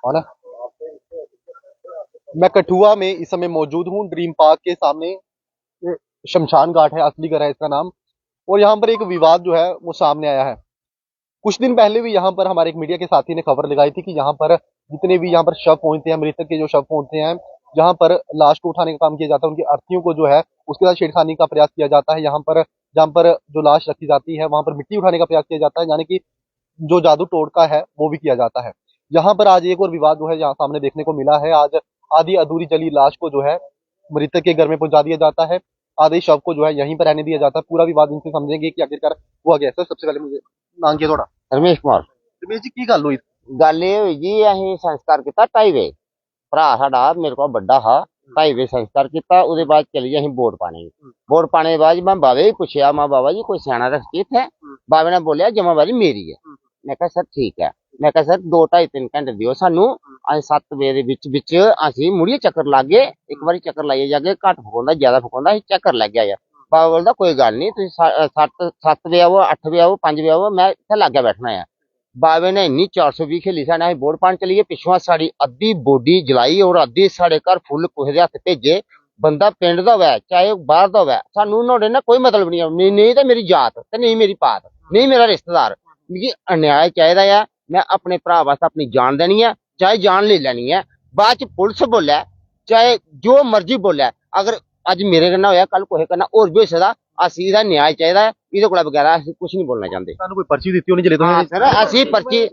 है ना। मैं कठुआ में इस समय मौजूद हूँ, ड्रीम पार्क के सामने। ये शमशान घाट है, असली घर है इसका नाम। और यहाँ पर एक विवाद जो है वो सामने आया है। कुछ दिन पहले भी यहाँ पर हमारे एक मीडिया के साथी ने खबर लगाई थी कि यहाँ पर जितने भी यहाँ पर शव पहुंचते हैं, मृतक के जो शव पहुंचते हैं, जहाँ पर लाश को उठाने का काम किया जाता है, उनकी अर्थियों को जो है उसके साथ छेड़खानी का प्रयास किया जाता है। यहाँ पर जहाँ पर जो लाश रखी जाती है वहां पर मिट्टी उठाने का प्रयास किया जाता है, यानी कि जो जादू टोटका है वो भी किया जाता है। यहाँ पर आज एक और विवाद जो है यहाँ सामने देखने को मिला है। आज आधी अधूरी जली लाश को जो है मृतक के घर में पहुंचा दिया जाता है, आधे शव को जो है यहीं पर रहने दिया जाता है। पूरा विवाद इनसे समझेंगे कि आखिरकार हुआ क्या है। सर, सबसे पहले मुझे नाम किया थोड़ा। रमेश कुमार। रमेश जी, की गल हुई? गल ये हुई जी, असीं संस्कार किया 2:30 बजे। भरा साडा मेरे को बड़ा हा, 2:30 बजे संस्कार किया। उसके बाद चली गए असीं वोट पाने। वोट पाने के बाद मैं बाबे ही पूछया, मैं बाबा जी कोई सियाना रखती इत्थे? बाबे ने बोलिया जिम्मेवारी मेरी है। मैं कहा सर ठीक है। मैं कहा सर 2 2.5 3 घंटे दिओ सानू, असीं 7 बजे दे विच विच असीं मुड़िए चक्कर ला गए। एक बारी चक्कर लाइए जाके, घट फकोंदा ज्यादा फकोंदा असीं चक्कर लग गया। बाबा बोलदा कोई गल नहीं, तुसीं 7 बजे आओ, 8 बजे आओ, 5 बजे आओ, मैं इत्थे लागे बैठना है। बाबे ने इन्नी 420 खेली साढ़े, असीं वोट पान चली गए। पिछुआ साड़ी अद्धी बॉडी जलाई और अद्धी साढ़े घर फुल कुसै दे हत्थ भेजे। बंदा पिंड दा होवे चाहे बाहर दा होवे, सानू नुहाड़े नाल कोई मतलब नहीं। नहीं ते मेरी जात ते नहीं मेरी पात, नहीं मेरा रिश्तेदार। मिगी अन्याय चाहिदा है। मैं अपने भरा वास्ते अपनी जान देनी है, चाहे जान ले लैनी है। बाद च पुलिस बोले चाहे जो मर्जी बोले, अगर अज मेरे कन्नै होया कल कुसै कन्नै होर भी होई सकदा। असीं इहदा न्याय चाहिदा है, इहदे कोला बगैरा असीं कुछ नहीं बोलना चाहते। सानू कोई पर्ची दित्ती होनी जिले तो? हाँ सर, असीं पर्ची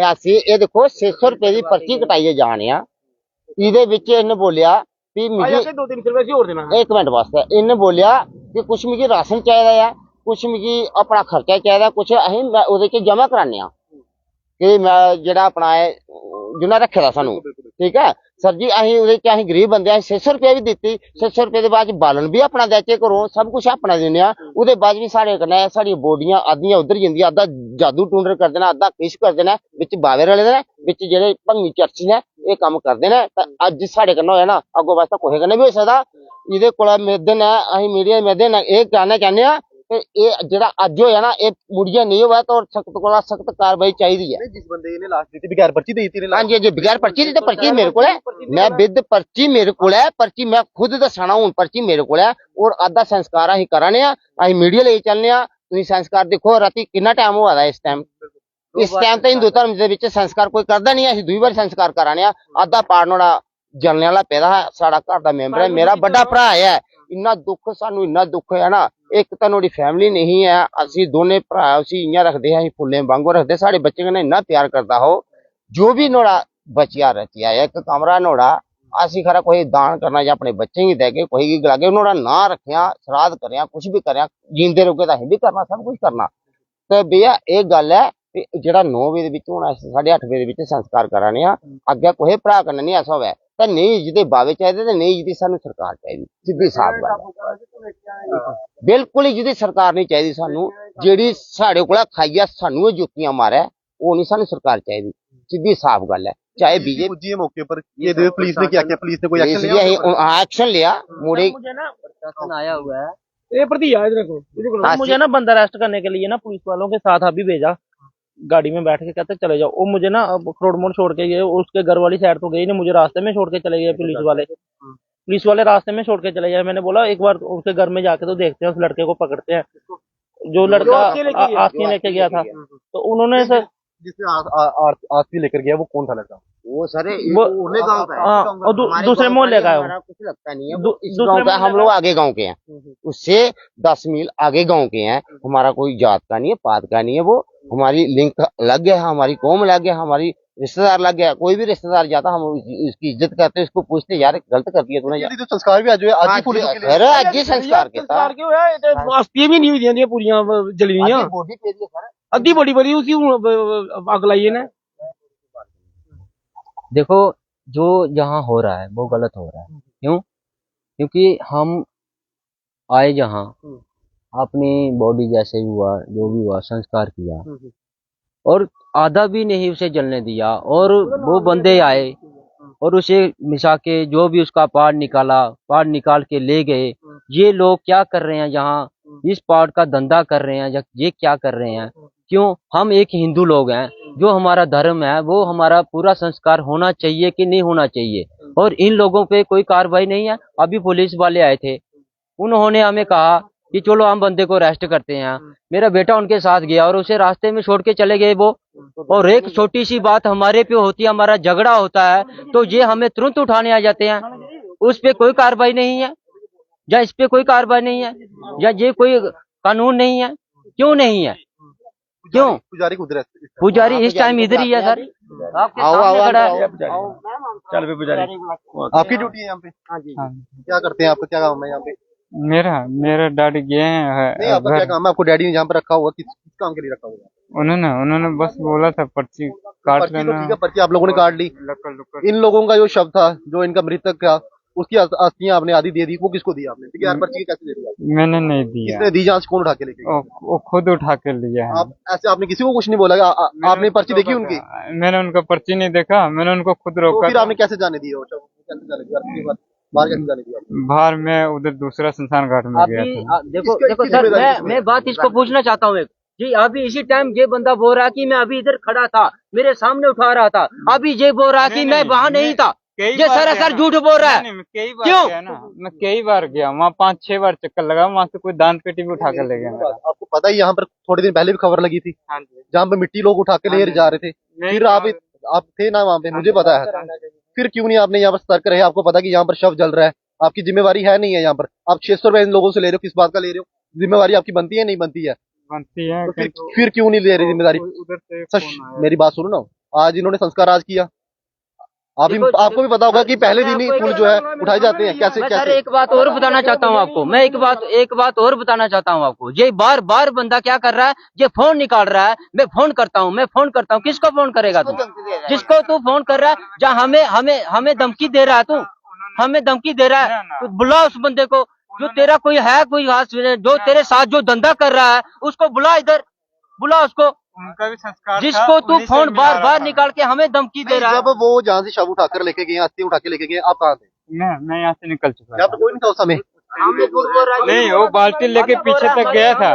असीं ये देखो 600 रुपए की पर्ची कटाइए जाने आ। इहदे विच इन्ने बोलिया कि मिगी 2-3 रुपए और देना। एक मिनट वास्ते इन्ने बोलिया कि कुछ मिगी राशन चाहिदा है, कुछ मिगी अपना खर्चा चाहिदा, कुछ असीं ओहदे च जमा कराने आ कि मैं जेह्ड़ा अपना जिन्हें रखे दा सानू। ठीक है सर जी, असीं ओहदे च असीं गरीब बंदे, असीं 600 रुपया भी दित्ती। 600 रुपये के बाद बालन भी अपना देचे घरों, सब कुछ अपना दिन्ने आ। ओहदे बाद भी साढ़े कन्नै साढ़ी बोडियां अद्धियां उधर जंदियां, अद्धा जादू टूंडर करदे ने, अद्धा किश करदे ने। बिच बावे रले दे ने, बिच जेह्ड़े भंगी चर्च ने एह् कम्म करदे ने। ते अज्ज साढ़े कन्नै होया ना, अग्गों वास्ते कुसै कन्नै भी होई सकदा। इहदे कोला मेदे ने असीं मीडिया मेदे ने एह् कहना चाहने आ कि एह् जेह्ड़ा अज्ज होया ना, एह् मुड़ियै नहीं होवै तो सख्त कोला सख्त कार्रवाई चाहिदी है। जिस बंदे ने लाश दी थी बगैर पर्ची दी थी? हाँ जी, बगैर पर्ची दी, तो पर्ची मेरे को है। मैं विद पर्ची मेरे को है, पर्ची मैं खुद दसाना हूं, पर्ची मेरे को है। और आधा संस्कार असीं कराने आ, असीं मीडिया लेई चलने आ। तुसीं संस्कार देखो राती किन्ना टाइम होआ दा इस टाइम। इस टाइम तो हिंदू धर्म दे विच संस्कार कोई करदा नहीं है, असीं दूई बार संस्कार कराने आ। आधा पाड़ नुहाड़ा जलने वाला पेदा है, साडा घर दा मैंबर है, मेरा बड़ा भरा है। इन्ना दुख सानू इन्ना दुख है ना, एक तो नुहाड़ी फैमिली नहीं है, असीं दोने भरा उसी इयां रखदे, असीं फुल्लें वांगू रखदे, साढ़े बच्चे कन्नै इन्ना प्यार करदा हो। जो भी नुहाड़ा बचिया रचिया एक कमरा नुहाड़ा असीं खरा कोई दान करना या अपने बच्चे गी देगे, कोई गी गलागे, नुहाड़ा नां रखेआ, श्राद्ध करेआ, कुछ भी करेआ, जींदे रौगे तां असीं भी करना, सब कुछ करना। ते भैया एह् गल है कि जेह्ड़ा 9 बजे दे विच हुण अस 8:30 बजे दे विच संस्कार कराने आ। अग्गें कुसै भरा कन्नै नहीं ऐसा होवै ते नहीं जिहदे बावे चाहिदे ते नहीं जिहदी सानू सरकार चाहिदी। सिद्धी साफ गल, बिल्कुल ही जिहदी सरकार नहीं चाहिदी सानू, जेह्ड़ी साढ़े कोला खाइयै सानू जुत्तियां मारै, ओह् नहीं सानू सरकार चाहिदी। सीधी साफ गल है। चाहे बीजेपी मौके पर पुलिस ने क्या किया? पुलिस ने कोई एक्शन लिया। मुझे ना प्रशासन आया हुआ है, ये भतीजा इधर को मुझे ना बंदा अरेस्ट करने के लिए ना पुलिस वालों के साथ अभी भेजा, गाड़ी में बैठ के कहते चले जाओ। वो मुझे ना खरोड़ मोड़ छोड़ के गए, उसके घर वाली साइड तो गई नहीं, मुझे रास्ते में छोड़ के चले गए पुलिस वाले रास्ते में छोड़ के चले गए। मैंने बोला एक बार उसके घर में जाके तो देखते हैं, उस लड़के को पकड़ते हैं, जो लड़का आस्ती लेके गया था। तो उन्होंने सर जिसने आस्ती लेकर गया वो कौन था लड़का? वो सर वो दूसरे मोहल्ले का है, कुछ लगता नहीं है। इस गांव का, हम लोग आगे गांव के हैं, उससे 10 मील आगे गांव के हैं। हमारा कोई जात का नहीं है, पात का नहीं है, वो हमारी लिंक अलग है, हमारी कौम अलग है, हमारी रिश्तेदार लग गया। कोई भी रिश्तेदार जाता हम उसकी इज्जत करते, उसको पूछते यार गलत कर दिया तूने। तो संस्कार भी आज आज ही संस्कार भी नहीं हुई पूरियां जली अद्धी बड़ी बड़ी उसी अग लाई ने। देखो जो यहाँ हो रहा है वो गलत हो रहा है। क्यों? क्योंकि हम आए जहाँ अपनी बॉडी जैसे हुआ जो भी हुआ संस्कार किया और आधा भी नहीं उसे जलने दिया, और वो बंदे आए और उसे मिसा के जो भी उसका पार्ट निकाला, पार्ट निकाल के ले गए। ये लोग क्या कर रहे हैं यहाँ? इस पार्ट का धंधा कर रहे हैं या ये क्या कर रहे हैं? क्यों? हम एक हिंदू लोग हैं, जो हमारा धर्म है वो हमारा पूरा संस्कार होना चाहिए कि नहीं होना चाहिए, और इन लोगों पे कोई कार्रवाई नहीं है। अभी पुलिस वाले आए थे, उन्होंने हमें कहा कि चलो हम बंदे को अरेस्ट करते हैं। मेरा बेटा उनके साथ गया और उसे रास्ते में छोड़ के चले गए वो। और एक छोटी सी बात हमारे पे होती है, हमारा झगड़ा होता है तो ये हमें तुरंत उठाने आ जाते हैं, उस पे कोई कार्रवाई नहीं है, या इस पे कोई कार्रवाई नहीं है, या ये कोई कानून नहीं है। क्यों नहीं है? क्यों? पुजारी खुद रहते हैं। पुजारी इस टाइम इधर ही है सर, आपके आओ, सामने आओ, खड़ा आओ, है। चल भी पुजारी। आपकी ड्यूटी है यहाँ पे? क्या करते हैं, आपका क्या काम है यहाँ पे? मेरा मेरा डैडी गए हैं नहीं, आपका क्या काम है? आपको डैडी ने यहाँ पे रखा हुआ, किस काम के लिए रखा हुआ है? उन्होंने बस बोला था पर्ची काट पर्ची तो लेना। ठीक है, पर्ची आप लोगों ने काट ली। लकड़ इन लोगों का जो शव था, जो इनका मृतक था, उसकी अस्थियां आपने आधी दे दी, वो किसको दी आपने? ठीक है यार, पर्ची कैसे दे दी आपने? मैंने नहीं दिया, किसने दी? जांच कौन उठा के लेके गया? वो खुद उठा के लिया है। आप ऐसे आपने किसी को कुछ नहीं बोला कि आपने पर्ची देखी उनकी? मैंने उनका पर्ची नहीं देखा, मैंने उनको खुद तो रोका फिर था। आपने कैसे जाने दिया वो शव? कैसे जाने दिया आपकी बात? बाहर कैसे जाने दिया? बाहर में उधर दूसरा शमशान घाट में गया अभी था। देखो इसका- देखो इसकी सर, जिम्मेदारी किसकी मैं बात इसको पूछना चाहता हूँ एक जी। अभी इसी टाइम ये बंदा बोल रहा है कि मैं अभी इधर खड़ा था, मेरे सामने उठा रहा था। अभी ये बोल रहा है कि मैं वहां नहीं था। ये सरासर झूठ बोल रहा है। मैं कई बार क्यों? गया ना, मैं कई बार गया वहाँ, 5-6 बार चक्कर लगा, वहाँ से कोई दान पेटी भी उठा के ले गया मेरा। आपको पता ही यहाँ पर थोड़े दिन पहले भी खबर लगी थी, हाँ जी। जहाँ पे मिट्टी लोग उठा के ले जा रहे थे। फिर आप थे ना वहाँ पे, मुझे पता है। फिर क्यों नहीं आपने यहाँ पर सतर्क रहे? आपको पता कि यहाँ पर शव जल रहा है, आपकी जिम्मेवारी है नहीं है यहाँ पर? आप 600 रुपए इन लोगों से ले रहे हो, किस बात का ले रहे हो? जिम्मेवारी आपकी बनती है नहीं बनती है? बनती है तो किंतु फिर क्यों नहीं ले रही जिम्मेदारी? उधर से सच फोन आया। मेरी बात सुनो ना, आज इन्होंने संस्कार आज किया, आपको भी पता होगा कि पहले दिन ही फूल जो है उठाए जाते हैं। कैसे मैं सर कैसे? एक बात और बताना चाहता हूँ आपको, मैं एक बात और बताना चाहता हूँ आपको। ये बार बार बंदा क्या कर रहा है, ये फोन निकाल रहा है, मैं फोन करता हूँ। किसको फोन करेगा तू? जिसको तू फोन कर रहा है, जहाँ हमें धमकी दे रहा है तू, हमें धमकी दे रहा है। तो बुला उस बंदे को, जो तेरा कोई है, कोई जो तेरे साथ जो धंधा कर रहा है, उसको बुला इधर, बुला उसको, उनका भी संस्कार जिसको था, तू उन्हीं से फोन मिला बार रहा बार था। निकाल के हमें धमकी दे रहा है। जब वो जहाँ से शव उठाकर लेके गए, अस्थि उठा के लेके गए, आप कहाँ थे? मैं यहाँ से निकल चुका यहाँ था। पर कोई नहीं था उस समय? नहीं, वो बाल्टी लेके पीछे तक गया था,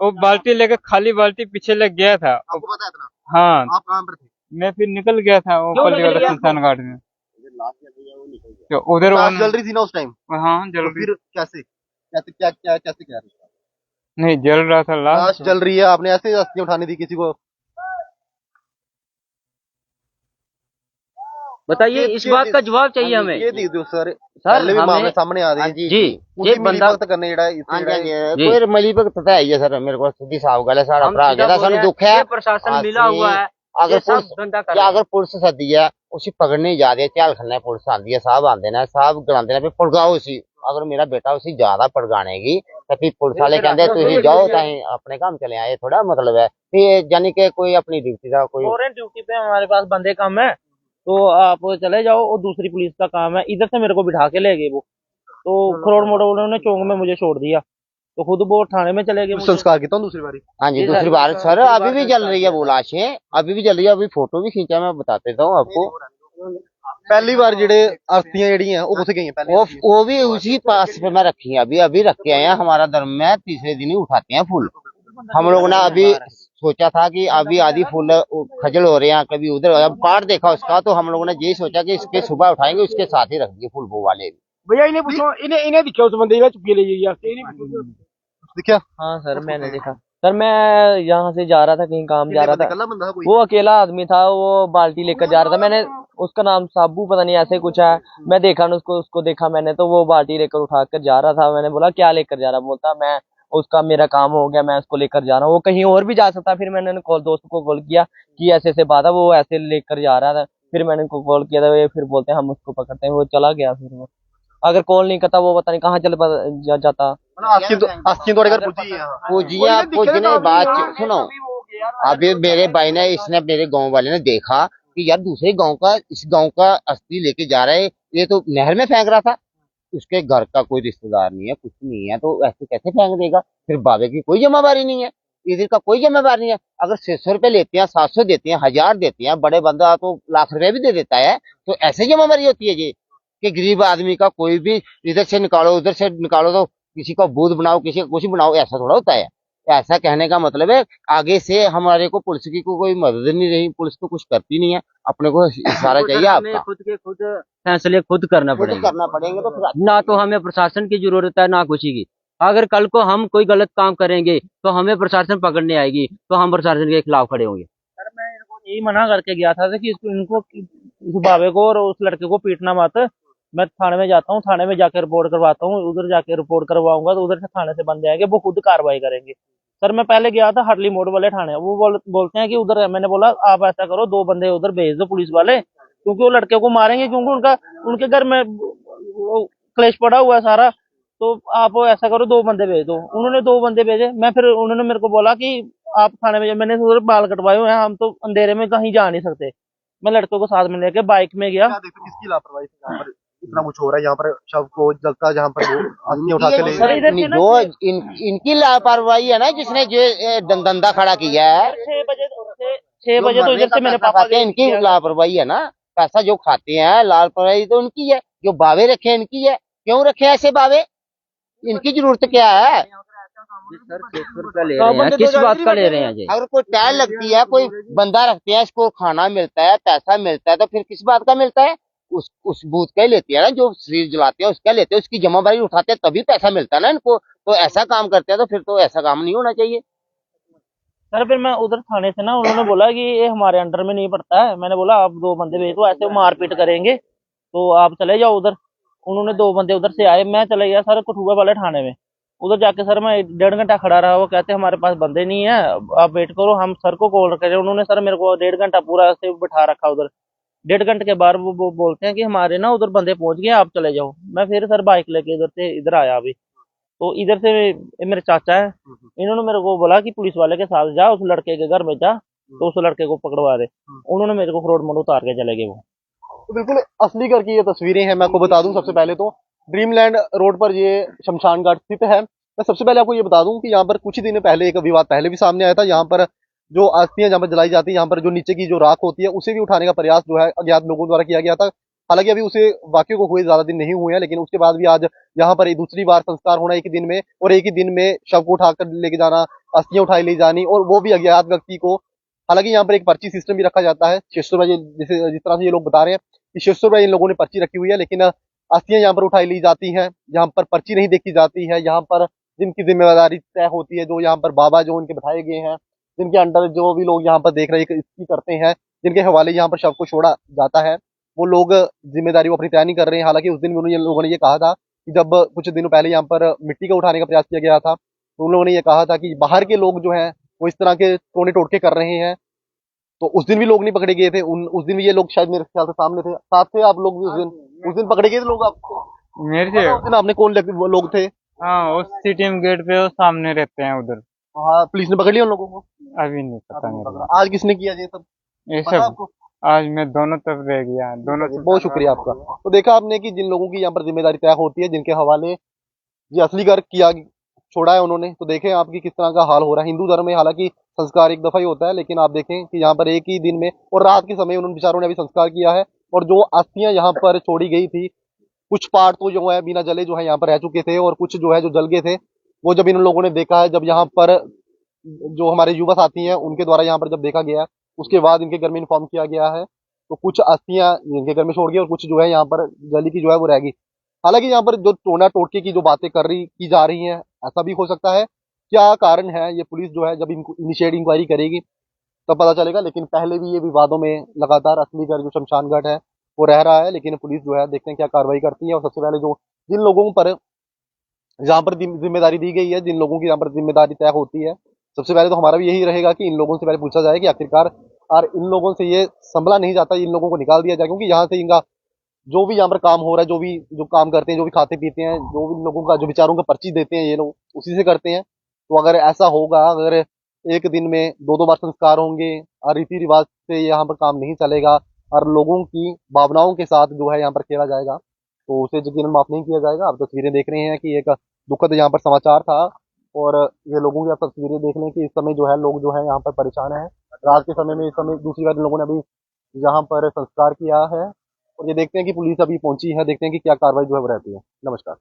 वो बाल्टी लेके खाली बाल्टी पीछे लग गया था। आपको पता है इतना? हाँ, आप कहाँ पर थे? मैं फिर निकल गया था वो क्यों पल्ली निकल वाला गया? शमशान घाट में। तो उधर लाश वो जल रही थी ना उस टाइम? हाँ तो जल रही, फिर कैसे कैसे क्या क्या कैसे क्या नहीं जल रहा था लाश लाश। जल रही है, आपने ऐसे अस्थि उठाने दी किसी को? बताइए, इस बात का जवाब चाहिए हमें। ये दी दो सर, सर पहले भी हमें मामले सामने आ रहे हाँ हैं। जी जी उसी ये बंदा मिलीभगत करने जेड़ा इस हाँ जी, जी। कोई मली भगत तो है ही है सर, मेरे को सीधी साफ गल है, सारा हम भरा सीधा गया बोल सानू रहे हैं, दुख है। ये प्रशासन मिला हुआ है, अगर ये सब पुलिस धंधा कर क्या रहा है। अगर पुलिस सदी है उसी पकड़ने जा रही है, ध्यान खन्ना पुलिस आंदी है, साहब आंदे ने, साहब गलांदे ने, पड़गाओ उसी। अगर मेरा बेटा उसी ज्यादा पड़गानेगी तो फिर पुलिस वाले कहते तुम जाओ, ताही अपने काम चले आए, थोड़ा मतलब है फिर यानी कि कोई अपनी ड्यूटी का कोई फॉरेन ड्यूटी पे हमारे पास बंदे कम है, तो आप चले जाओ, और दूसरी पुलिस का काम है। इधर से मेरे को बिठा के ले गए वो, तो खरोड़ मोड़ उन्होंने चौक में मुझे छोड़ दिया, तो खुद वो थाने में चले गए मुझे। संस्कार किया दूसरी बारी? हाँ जी जी दूसरी सर, बार दूसरी सर बार अभी भी जल रही है वो लाशें, अभी भी जल रही है, अभी फोटो भी खींचा, मैं बता देता हूँ आपको। पहली बार जेड़े अस्थियां जेड़ी हैं वो कुछ गई हैं पहले? वो भी उसी पास पे मैं रखी है, अभी रख के आए हैं। हमारा धर्म में तीसरे दिन ही उठाते हैं फूल। हम लोग ने अभी सोचा था कि अभी आधी फूल खजल हो रहे हैं, कभी उधर, अब पार्ट देखा उसका, तो हम लोगों ने यही सोचा कि इसके सुबह उठाएंगे, उसके साथ ही रख दिए फूल वो वाले भी। भैया इन्हें पूछो, इन्हें दिखा उस बंदे ने चुपके ले दिखा? हाँ सर मैंने देखा सर, मैं यहाँ से जा रहा था, कहीं काम जा रहा था, निकलना बंदा कोई? वो अकेला आदमी था, वो बाल्टी लेकर जा रहा था। मैंने उसका नाम साबू पता नहीं ऐसे कुछ है, मैं देखा ना उसको देखा मैंने, तो वो बाल्टी लेकर उठा कर जा रहा था। मैंने बोला क्या लेकर जा रहा, बोलता मैं उसका मेरा काम हो गया, मैं उसको लेकर जा रहा हूँ, वो कहीं और भी जा सकता। फिर मैंने दोस्त को कॉल किया कि ऐसे ऐसे बात है, वो ऐसे लेकर जा रहा था। फिर मैंने उनको कॉल किया था, ये फिर बोलते हैं हम उसको पकड़ते हैं, वो चला गया। फिर वो अगर कॉल नहीं करता वो पता नहीं कहाँ जाता। अस्थियां थोड़े घर पहुंची हैं यहाँ। पूजिया पूजने बात सुनो, अभी मेरे भाई ने, इसने मेरे गांव वाले ने देखा कि यार दूसरे गांव का इस गांव का अस्थि लेके जा रहा है, ये तो नहर में फेंक रहा था, उसके घर का कोई रिश्तेदार नहीं है, कुछ नहीं है, तो ऐसे कैसे फेंक देगा? फिर बाबे की कोई जिम्मेवारी नहीं है, इधर का कोई जिम्मेवारी नहीं है। अगर 600 रुपए लेते हैं, 700 देते हैं, 1000 देते हैं, बड़े बंदा तो लाख रुपए भी दे देता है, तो ऐसे जिम्मेवारी होती है जी कि गरीब आदमी का कोई भी इधर से निकालो उधर से निकालो, तो किसी का बूथ बनाओ, किसी का कुछ बनाओ, ऐसा थोड़ा होता है। ऐसा कहने का मतलब है आगे से हमारे को पुलिस की कोई मदद नहीं रही, पुलिस तो कुछ करती नहीं है, अपने को इशारा चाहिए हमें आपका। खुद के खुद फैसले खुद करना खुद पड़ेंगे। करना पड़ेंगे तो फिर ना तो हमें प्रशासन की जरूरत है ना किसी की। अगर कल को हम कोई गलत काम करेंगे तो हमें प्रशासन पकड़ने आएगी, तो हम प्रशासन के खिलाफ खड़े होंगे। सर मैं इनको यही मना करके गया था कि इनको इस बाबे को और उस लड़के को पीटना मत। मैं थाने में जाता हूँ, थाने में जाकर रिपोर्ट करवाता हूँ, उधर जाके रिपोर्ट करवाऊंगा तो उधर से थाने से बंदे आएंगे, वो खुद कार्रवाई करेंगे। सर मैं पहले गया था हटली मोड़ वाले थाने, वो बोलते हैं कि उधर है। मैंने बोला आप ऐसा करो 2 बंदे उधर भेज दो पुलिस वाले, क्योंकि वो लड़के को मारेंगे, क्योंकि उनके घर में वो क्लेश पड़ा हुआ है सारा। तो आप ऐसा करो 2 बंदे भेज दो। उन्होंने 2 बंदे भेजे। मैं फिर उन्होंने मेरे को बोला कि आप थाने में मैंने उधर बाल कटवाए हुए हैं, हम तो अंधेरे में कहीं जा नहीं सकते। मैं लड़कों को साथ में लेके बाइक में गया। क्या देखते हो किसकी लापरवाही से यहाँ पर इतना कुछ हो रहा है? यहाँ पर शव को जलता जहाँ पर वो अस्थि उठा के ले सर, इधर से ना जो इनकी लापरवाही है ना, जिसने जो धंधा खड़ा किया है, 6 बजे तो इधर से मेरे पापा खाते हैं, इनकी लापरवाही है ना। पैसा जो खाते हैं लापरवाही तो उनकी है, जो बावे रखे हैं इनकी है। क्यों रखे हैं ऐसे बावे, इनकी जरूरत क्या है? सर 600 रुपया ले रहे हैं, किस बात का ले रहे हैं जी? अगर कोई टाइल लगती है, कोई बंदा रखते हैं, इसको खाना मिलता है, पैसा मिलता है, तो फिर किस बात का मिलता है? उस बूथ का ही लेते हैं ना, जो शरीर जलाते हैं उसका लेते हैं, उसकी जमाबारी उठाते हैं, तभी पैसा मिलता है ना इनको। तो ऐसा काम करते हैं तो फिर तो ऐसा काम नहीं होना चाहिए। सर फिर मैं उधर थाने से ना, उन्होंने बोला कि ये हमारे अंडर में नहीं पड़ता है। मैंने बोला आप 2 बंदे भेज दो, ऐसे वो मारपीट करेंगे तो आप चले जाओ उधर। उन्होंने 2 बंदे उधर से आए, मैं चले गया सर कठुआ वाले थाने में। उधर जाके सर मैं 1.5 घंटा खड़ा रहा। वो कहते हमारे पास बंदे नहीं है, आप वेट करो, हम सर को कॉल करें। उन्होंने सर मेरे को 1.5 घंटा पूरा से बिठा रखा उधर। 1.5 घंटे के बाद वो बोलते हैं कि हमारे ना उधर बंदे पहुंच गए, आप चले जाओ। मैं फिर सर बाइक लेके इधर से इधर आया अभी। तो इधर से ये मेरे चाचा है, इन्होंने मेरे को बोला कि पुलिस वाले के साथ जा, उस लड़के के घर में जा, तो उस लड़के को पकड़वा दे। उन्होंने मेरे को फ्रॉड मोड उतार के चले गए वो। तो बिल्कुल असली घर की ये तस्वीरें हैं। मैं आपको बता दूं, सबसे पहले तो ड्रीमलैंड रोड पर ये शमशान घाट स्थित है। मैं सबसे पहले आपको ये बता दूं कि यहाँ पर कुछ ही दिन पहले एक विवाद पहले भी सामने आया था। यहाँ पर जो अस्थियां जहाँ पर जलाई जाती है, यहाँ पर जो नीचे की जो राख होती है उसे भी उठाने का प्रयास जो है अज्ञात लोगों द्वारा किया गया था। हालांकि अभी उसे वाक्य को हुए ज्यादा दिन नहीं हुए हैं, लेकिन उसके बाद भी आज यहाँ पर दूसरी बार संस्कार होना एक ही दिन में, और एक ही दिन में शव को उठाकर लेके जाना, अस्थियां उठाई ले जानी, और वो भी अज्ञात व्यक्ति को। हालांकि यहाँ पर एक पर्ची सिस्टम भी रखा जाता है 600 रुपए, जैसे जिस तरह से ये लोग बता रहे हैं कि 600 रुपए इन लोगों ने पर्ची रखी हुई है, लेकिन अस्थियां यहाँ पर उठाई ली जाती हैं, यहाँ पर पर्ची नहीं देखी जाती है। यहाँ पर जिनकी जिम्मेदारी तय होती है, जो यहाँ पर बाबा जो उनके बैठाए गए हैं, जिनके अंडर जो भी लोग यहाँ पर देख रहे हैं इसकी करते हैं, जिनके हवाले यहाँ पर शव को छोड़ा जाता है, वो लोग जिम्मेदारी वो अपनी तय नहीं कर रहे हैं। हालांकि उस दिन भी उन्होंने लोगों ने ये कहा था कि जब कुछ दिनों पहले यहाँ पर मिट्टी का उठाने का प्रयास किया गया था, तो उन लोगों ने ये कहा था कि बाहर के लोग जो हैं वो इस तरह के टोने टोटके कर रहे हैं। तो उस दिन भी लोग नहीं पकड़े गए थे। उस दिन भी ये लोग शायद मेरे ख्याल से सामने थे, साथ थे आप लोग भी उस दिन पकड़े गए थे लोग आपको? मेरे से उस दिन आपने कौन वो लोग थे? हाँ, उस सीटीएम गेट पे वो सामने रहते हैं उधर। हाँ, पुलिस ने पकड़ लिया उन लोगों को? अभी नहीं पता मेरे को। आज किसने किया ये सब ये पता सब आपको? आज मैं दोनों तरफ रह गया, दोनों बहुत शुक्रिया आपका। तो देखा आपने कि जिन लोगों की यहाँ पर जिम्मेदारी तय होती है, जिनके हवाले ये असली घर किया छोड़ा है उन्होंने, तो देखें आपकी किस तरह का हाल हो रहा है। हिंदू धर्म में हालांकि संस्कार एक दफा ही होता है, लेकिन आप देखें कि यहाँ पर एक ही दिन में और रात के समय उन्होंने बेचारों ने अभी संस्कार किया है। और जो अस्थियां यहाँ पर छोड़ी गई थी, कुछ पार्ट तो जो है बिना जले जो है यहाँ पर रह चुके थे, और कुछ जो है जो जल गए थे। वो जब इन लोगों ने देखा है, जब यहाँ पर जो हमारे युवा साथी हैं उनके द्वारा यहाँ पर जब देखा गया, उसके बाद इनके घर में इन्फॉर्म किया गया है, तो कुछ अस्थियां इनके घर में छोड़ गई और कुछ जो है यहाँ पर जली की जो है वो रह गई। हालांकि यहाँ पर जो टोना टोटके की जो बातें की जा रही हैं, ऐसा भी हो सकता है। क्या कारण है, ये पुलिस जो है जब इनको इनिशिएट इंक्वायरी करेगी तब पता चलेगा। लेकिन पहले भी ये विवादों में लगातार असली घर जो शमशान घाट है वो रह रहा है, लेकिन पुलिस जो है देखते हैं क्या कार्रवाई करती है। और सबसे पहले जो जिन लोगों पर जहाँ पर जिम्मेदारी दी गई है, जिन लोगों की यहाँ पर जिम्मेदारी तय होती है, सबसे पहले तो हमारा भी यही रहेगा कि इन लोगों से पहले पूछा जाए कि आखिरकार और इन लोगों से ये संभला नहीं जाता, इन लोगों को निकाल दिया जाए, क्योंकि यहाँ से इनका जो भी यहाँ पर काम हो रहा है, जो काम करते हैं, जो भी खाते पीते हैं, जो भी लोगों का जो विचारों का पर्ची देते हैं ये लोग, उसी से करते हैं। तो अगर ऐसा होगा, अगर एक दिन में 2-2 बार संस्कार होंगे और रीति रिवाज से यहाँ पर काम नहीं चलेगा और लोगों की भावनाओं के साथ जो है यहाँ पर खेला जाएगा, तो उसे यकीनन माफ नहीं किया जाएगा। आप तस्वीरें देख रहे हैं कि एक दुखद यहाँ पर समाचार था, और ये लोगों की आप तस्वीरें देख लें कि इस समय जो है लोग जो है यहाँ पर परेशान है। रात के समय में इस समय दूसरी बार लोगों ने अभी यहाँ पर संस्कार किया है, और ये देखते हैं कि पुलिस अभी पहुंची है, देखते हैं कि क्या कार्रवाई जो है वो रहती है। नमस्कार।